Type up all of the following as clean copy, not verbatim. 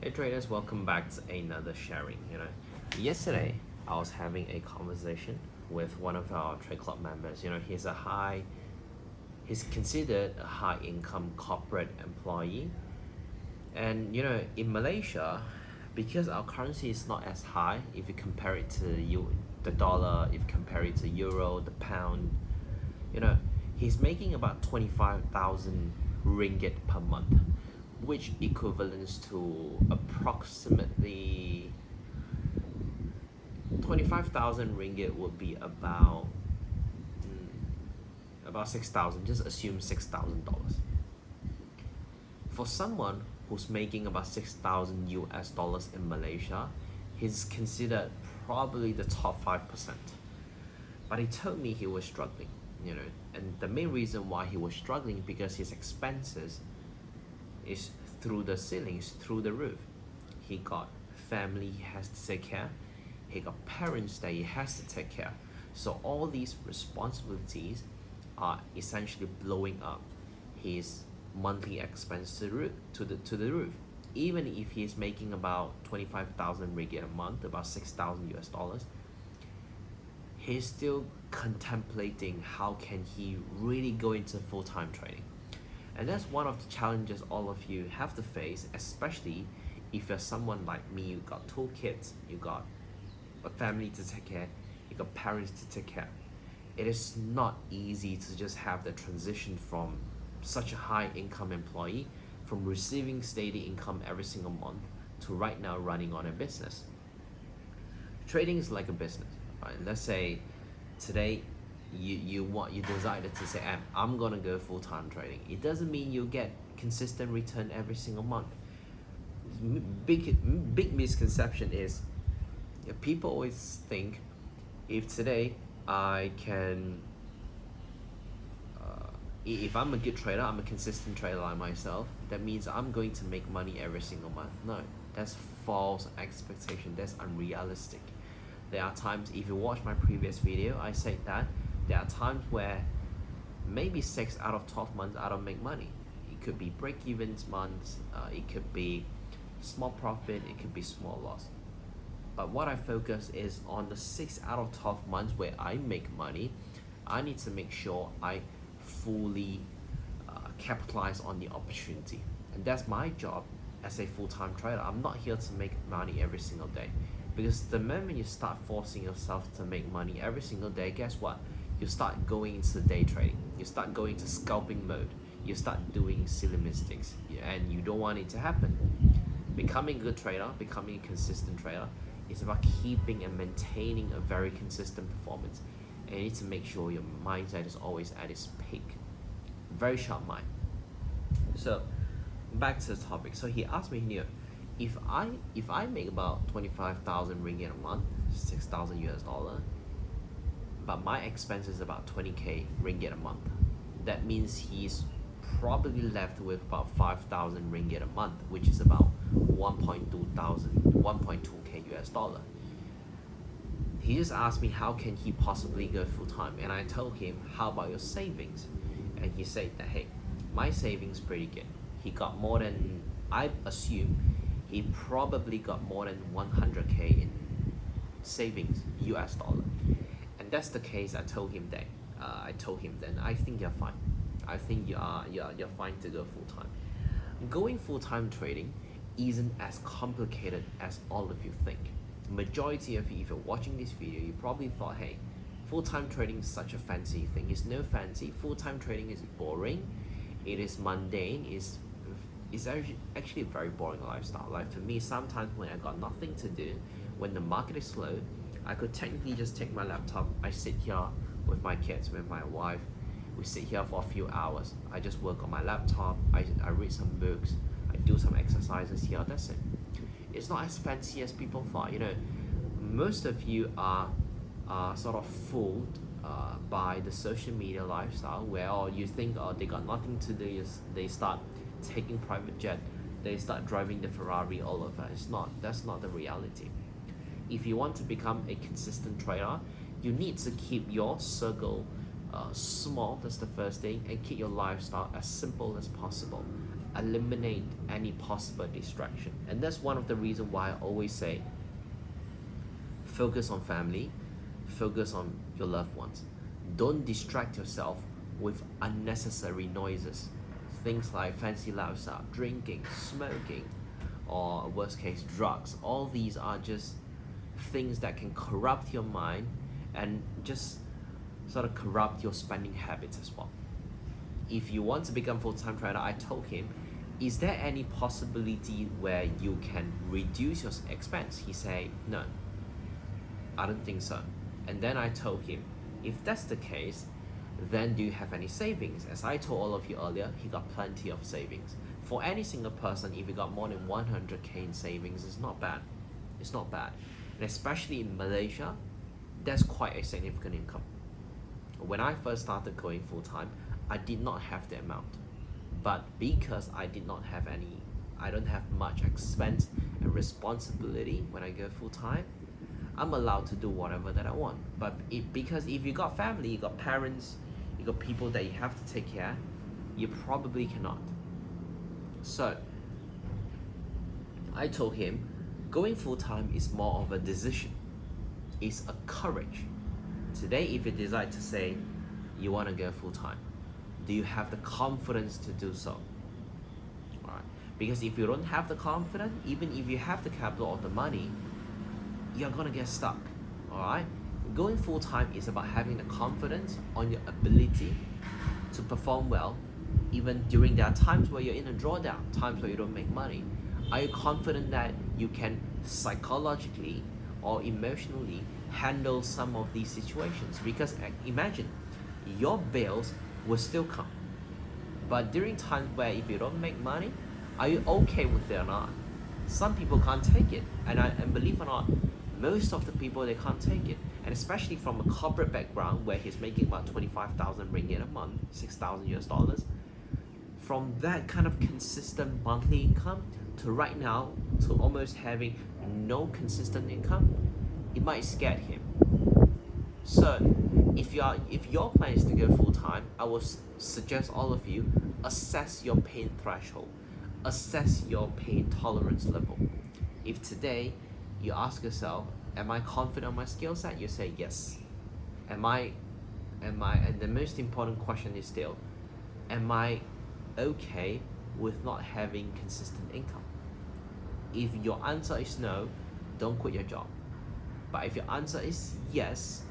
Hey traders, welcome back to another sharing. Yesterday I was having a conversation with one of our trade club members. He's considered a high income corporate employee. And in Malaysia, because our currency is not as high, if you compare it to the dollar, if you compare it to euro, the pound, you know, he's making about 25,000 ringgit per month, which equivalents to approximately 25,000 ringgit would be about 6,000. Just assume $6,000. For someone who's making about 6,000 US dollars in Malaysia, he's considered probably the top 5%. But he told me he was struggling, and the main reason why he was struggling because his expenses is through the ceilings, through the roof. He got family he has to take care. He got parents that he has to take care. So all these responsibilities are essentially blowing up his monthly expense to the roof. Even if he's making about 25,000 ringgit a month, about 6,000 US dollars, he's still contemplating how can he really go into full-time trading. And that's one of the challenges all of you have to face, especially if you're someone like me. You got two kids, you got a family to take care, you got parents to take care. It is not easy to just have the transition from such a high income employee, from receiving steady income every single month, to right now running on a business. Trading is like a business, right? Let's say today you decided to say, I'm gonna go full-time trading. It doesn't mean you get consistent return every single month. Big misconception is people always think if today I can if I'm a good trader, I'm a consistent trader like myself, that means I'm going to make money every single month. No, that's false expectation. That's unrealistic. There are times, if you watch my previous video, I said that there are times where maybe 6 out of 12 months I don't make money. It could be break-even months, it could be small profit, it could be small loss. But what I focus is on the 6 out of 12 months where I make money. I need to make sure I fully capitalize on the opportunity. And that's my job as a full-time trader. I'm not here to make money every single day. Because the moment you start forcing yourself to make money every single day, guess what? You start going into day trading. You start going to scalping mode. You start doing silly mistakes. And you don't want it to happen. Becoming a good trader, becoming a consistent trader, is about keeping and maintaining a very consistent performance. And you need to make sure your mindset is always at its peak. Very sharp mind. So back to the topic. So he asked me, if I make about 25,000 ringgit a month, 6,000 US dollar, but my expense is about 20k ringgit a month, that means he's probably left with about 5,000 ringgit a month, which is about 1.2k US dollar. He just asked me how can he possibly go full-time, and I told him, how about your savings? And he said that, hey, my savings pretty good. He got more than, I assume he probably got more than 100k in savings US dollar. And that's the case. I told him then, I think you're fine. I think you're fine to go full-time. Going full-time trading isn't as complicated as all of you think. Majority of you, if you're watching this video, you probably thought, hey, full-time trading is such a fancy thing. It's no fancy. Full-time trading is boring. It is mundane. It's actually a very boring lifestyle. Like for me, sometimes when I got nothing to do, when the market is slow, I could technically just take my laptop. I sit here with my kids, with my wife. We sit here for a few hours. I just work on my laptop. I read some books. I do some exercises here. That's it. It's not as fancy as people thought. Most of you are sort of fooled by the social media lifestyle, where you think they got nothing to do. They start taking private jet. They start driving the Ferrari all over. That's not the reality. If you want to become a consistent trader, you need to keep your circle small. That's the first thing, and keep your lifestyle as simple as possible. eliminate any possible distraction. And that's one of the reasons why I always say focus on family, focus on your loved ones. Don't distract yourself with unnecessary noises. Things like fancy lifestyle, drinking, smoking, or worst case, drugs. All these are just things that can corrupt your mind and just sort of corrupt your spending habits as well. If you want to become full-time trader, I told him, is there any possibility where you can reduce your expense? He said, no, I don't think so. And then I told him, if that's the case, then do you have any savings? As I told all of you earlier, he got plenty of savings. For any single person, if you got more than 100k in savings, it's not bad. It's not bad. And especially in Malaysia, that's quite a significant income. When I first started going full-time, I did not have the amount. But because I don't have much expense and responsibility when I go full-time, I'm allowed to do whatever that I want. But because if you got family, you got parents, you got people that you have to take care, you probably cannot. So I told him, going full-time is more of a decision. It's a courage. Today, if you decide to say you want to go full-time, do you have the confidence to do so? All right. Because if you don't have the confidence, even if you have the capital or the money, you're gonna get stuck. All right. Going full-time is about having the confidence on your ability to perform well, even during there are times where you're in a drawdown, times where you don't make money. Are you confident that you can psychologically or emotionally handle some of these situations? Because imagine your bills will still come, but during times where if you don't make money, are you okay with it or not? Some people can't take it, and believe it or not, most of the people, they can't take it. And especially from a corporate background where he's making about 25,000 ringgit a month, 6,000 US dollars, from that kind of consistent monthly income to right now to almost having no consistent income, it might scare him. So if your plan is to go full-time, I would suggest all of you assess your pain threshold, assess your pain tolerance level. If today you ask yourself, am I confident on my skill set? You say yes. And the most important question is still, am I okay with not having consistent income? If your answer is no, don't quit your job. But if your answer is yes,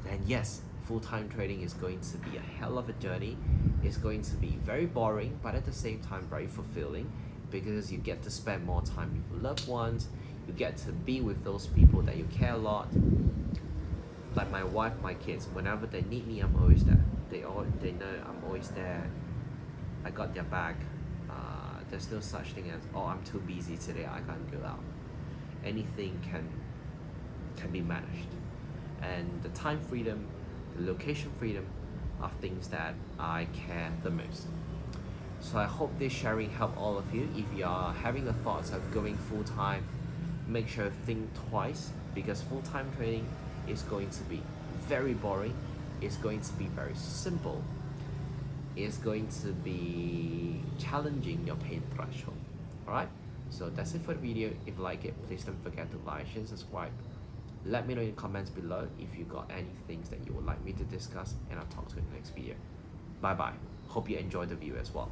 then yes, full-time trading is going to be a hell of a journey. It's going to be very boring, but at the same time very fulfilling, because you get to spend more time with your loved ones. You get to be with those people that you care a lot. Like my wife, my kids, whenever they need me, I'm always there. They know I'm always there. I got their back. There's no such thing as, oh, I'm too busy today, I can't go out. Anything can be managed. And the time freedom, the location freedom are things that I care the most. So I hope this sharing helped all of you. If you are having the thoughts of going full-time, make sure to think twice, because full-time trading is going to be very boring. It's going to be very simple. It's going to be challenging your pain threshold. Alright? So that's it for the video. If you like it, please don't forget to like, share, subscribe. Let me know in the comments below if you got any things that you would like me to discuss, and I'll talk to you in the next video. Bye bye. Hope you enjoyed the video as well.